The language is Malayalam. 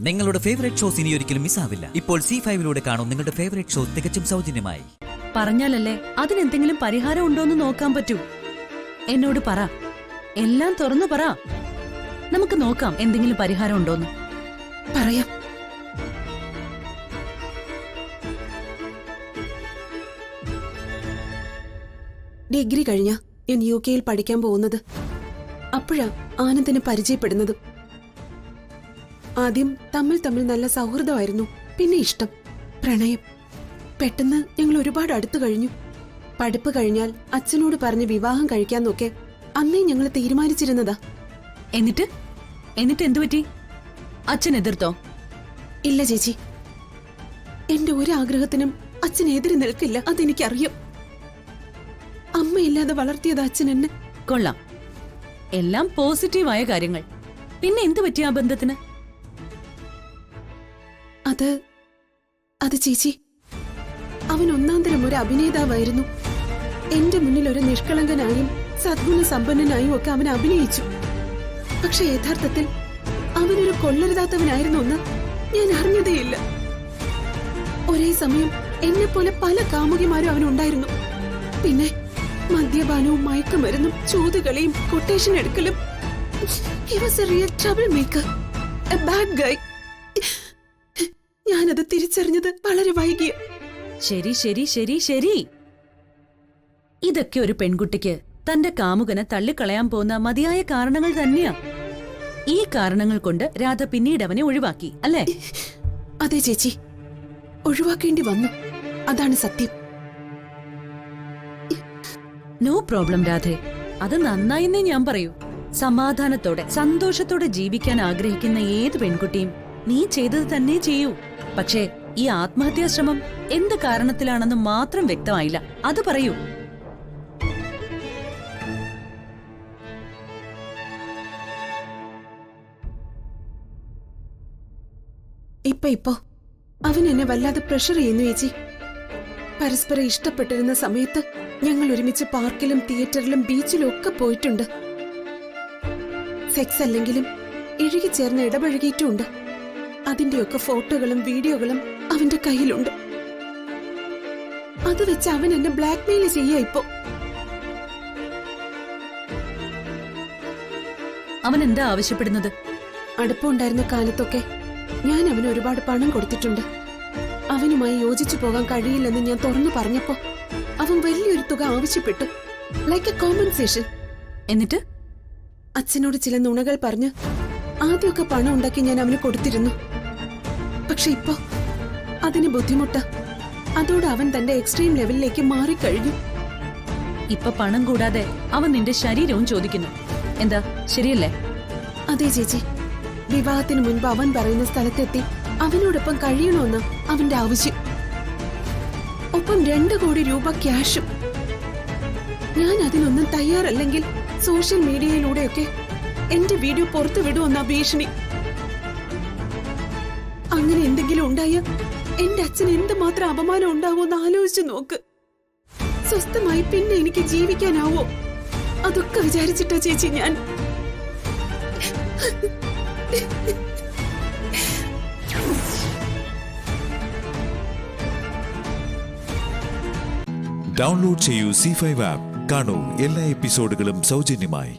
നിങ്ങളുടെ ഫേവറേറ്റ് ഷോസ് ഇനി ഒരിക്കലും മിസ്സാവില്ല. ഇപ്പോൾ C5-ലൂടെ കാണും നിങ്ങളുടെ ഫേവറേറ്റ് ഷോ തികച്ചും സൗജന്യമായി. പറഞ്ഞാലല്ലേ അതിനെന്തെങ്കിലും പരിഹാരം ഉണ്ടോന്ന് നോക്കാൻ പറ്റൂ. എന്നോട് പറ, എല്ലാം തുറന്നു പറ. നമുക്ക് നോക്കാം എന്തെങ്കിലും പരിഹാരം ഉണ്ടോന്ന്. പറയാം. ഡിഗ്രി കഴിഞ്ഞ ഞാൻ UK-യിൽ പഠിക്കാൻ പോകുന്നത്. അപ്പോഴാ ആനന്ദിനെ പരിചയപ്പെടുന്നത്. ആദ്യം തമ്മിൽ നല്ല സൗഹൃദമായിരുന്നു, പിന്നെ ഇഷ്ടം, പ്രണയം. പെട്ടെന്ന് ഞങ്ങൾ ഒരുപാട് അടുത്തു കഴിഞ്ഞു. പഠിപ്പ് കഴിഞ്ഞാൽ അച്ഛനോട് പറഞ്ഞ് വിവാഹം കഴിക്കാന്നൊക്കെ അന്നേ ഞങ്ങൾ തീരുമാനിച്ചിരുന്നതാ. എന്നിട്ട് എന്തു പറ്റി? അച്ഛൻ എതിർത്തോ? ഇല്ല ചേച്ചി, എന്റെ ഒരു ആഗ്രഹത്തിനും അച്ഛൻ എതിര് നിൽക്കില്ല, അതെനിക്കറിയാം. അമ്മയില്ലാതെ വളർത്തിയത് അച്ഛൻ എന്നെ. കൊള്ളാം, എല്ലാം പോസിറ്റീവായ കാര്യങ്ങൾ. പിന്നെ എന്തു പറ്റി ആ ബന്ധത്തിന്? അത് ചേച്ചി, അവൻ ഒന്നാന്തരം ഒരു അഭിനേതാവായിരുന്നു. എന്റെ മുന്നിൽ ഒരു നിഷ്കളങ്കനായും സദ്ഗുണ സമ്പന്നനായും ഒക്കെ അവൻ അഭിനയിച്ചു. പക്ഷെ യഥാർത്ഥത്തിൽ അവനൊരു കൊള്ളരുതാത്തവനായിരുന്നു എന്ന് ഞാൻ അറിഞ്ഞതേയില്ല. ഒരേ സമയം എന്നെപ്പോലെ പല കാമുകിമാരും അവനുണ്ടായിരുന്നു. പിന്നെ മദ്യപാനവും മയക്കുമരുന്നും ചൂതുകളിയും കൊട്ടേഷൻ എടുക്കലും. He was a real troublemaker, a bad guy. ഞാനത് തിരിച്ചറിഞ്ഞത് വളരെ വൈകിയ. ശരി. ഇതൊക്കെ ഒരു പെൺകുട്ടിക്ക് തന്റെ കാമുകനെ തള്ളിക്കളയാൻ പോകുന്ന മതിയായ കാരണങ്ങൾ തന്നെയാ. ഈ കാരണങ്ങൾ കൊണ്ട് രാധ പിന്നീട് അവനെ ഒഴിവാക്കി, അല്ലേ? അതെ ചേച്ചി, ഒഴിവാക്കേണ്ടി വന്നു, അതാണ് സത്യം. നോ പ്രോബ്ലം രാധേ, അത് നന്നായെന്നേ ഞാൻ പറയൂ. സമാധാനത്തോടെ സന്തോഷത്തോടെ ജീവിക്കാൻ ആഗ്രഹിക്കുന്ന ഏത് പെൺകുട്ടിയും നീ ചെയ്തത് തന്നെ ചെയ്യൂ. പക്ഷേ ഈ ആത്മഹത്യാശ്രമം എന്ത് കാരണത്തിലാണെന്ന് മാത്രം വ്യക്തമായില്ല, അത് പറയൂ. ഇപ്പൊ അവൻ എന്നെ വല്ലാതെ പ്രഷർ ചെയ്യുന്നു ചേച്ചി. പരസ്പരം ഇഷ്ടപ്പെട്ടിരുന്ന സമയത്ത് ഞങ്ങൾ ഒരുമിച്ച് പാർക്കിലും തിയേറ്ററിലും ബീച്ചിലും ഒക്കെ പോയിട്ടുണ്ട്. സെക്സ് അല്ലെങ്കിലും ഇഴുകിച്ചേർന്ന് ഇടപഴകിയിട്ടുമുണ്ട്. അതിന്റെയൊക്കെ ഫോട്ടോകളും വീഡിയോകളും അവന്റെ കയ്യിലുണ്ട്. അത് വെച്ച് അവൻ എന്നെ ബ്ലാക്ക്മെയിൽ ചെയ്യാ. ഇപ്പോ അവൻ എന്താ ആവശ്യപ്പെടുന്നത്? അടുപ്പമുണ്ടായിരുന്ന കാലത്തൊക്കെ ഞാൻ അവന് ഒരുപാട് പണം കൊടുത്തിട്ടുണ്ട്. അവനുമായി യോജിച്ചു പോകാൻ കഴിയില്ലെന്ന് ഞാൻ തുറന്നു പറഞ്ഞപ്പോ അവൻ വലിയൊരു തുക ആവശ്യപ്പെട്ടു, ലൈക്ക് എ കോമ്പൻസേഷൻ. എന്നിട്ട് അച്ഛനോട് ചില നുണകൾ പറഞ്ഞ് ആദ്യമൊക്കെ പണം ഉണ്ടാക്കി ഞാൻ അവന് കൊടുത്തിരുന്നു. പക്ഷെ ഇപ്പോ അതിന് ബുദ്ധിമുട്ടാ. അതോടെ അവൻ തന്റെ എക്സ്ട്രീം ലെവലിലേക്ക് മാറിക്കഴിഞ്ഞു. ഇപ്പൊ പണം കൂടാതെ അവൻ നിന്റെ ശരീരവും ചോദിക്കുന്നു. എന്താ, ശരിയല്ലേ? അതെ ചേച്ചി, വിവാഹത്തിന് മുൻപ് അവൻ പറയുന്ന സ്ഥലത്തെത്തി അവനോടൊപ്പം കഴിയണമെന്ന് അവന്റെ ആവശ്യം. ഒപ്പം 2 കോടി രൂപ ക്യാഷും. ഞാൻ അതിനൊന്നും തയ്യാറല്ലെങ്കിൽ സോഷ്യൽ മീഡിയയിലൂടെയൊക്കെ എന്റെ വീഡിയോ പുറത്തു വിടുമെന്ന ഭീഷണി. അങ്ങനെ എന്തെങ്കിലും ഉണ്ടായ എന്റെ അച്ഛൻ എന്തുമാത്രം അപമാനം ഉണ്ടാവുമെന്ന് ആലോചിച്ചു നോക്ക്. സ്വസ്ഥമായി പിന്നെ എനിക്ക് ജീവിക്കാനാവോ? അതൊക്കെ വിചാരിച്ചിട്ടാ ചേച്ചി ഞാൻ. ഡൗൺലോഡ് ചെയ്യൂ C5 ആപ്പ്. കാണൂ എല്ലാ എപ്പിസോഡുകളും സൗജന്യമായി.